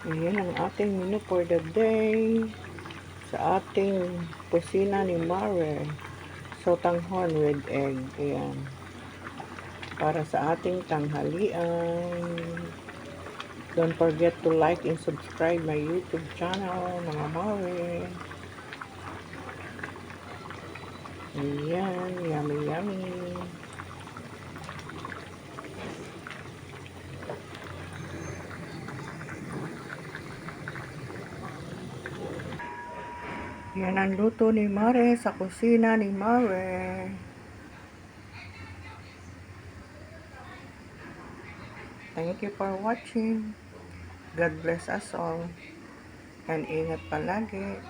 Ayan ang ating menu for the day. Sa ating kusina ni Mare. Sotanghon with egg. Ayan. Para sa ating tanghalian. Don't forget to like and subscribe my YouTube channel, mga Mare. Ayan. Yummy, yummy. Yan ang luto ni Mare sa kusina ni Mare. Thank you for watching. God bless us all. And ingat palagi.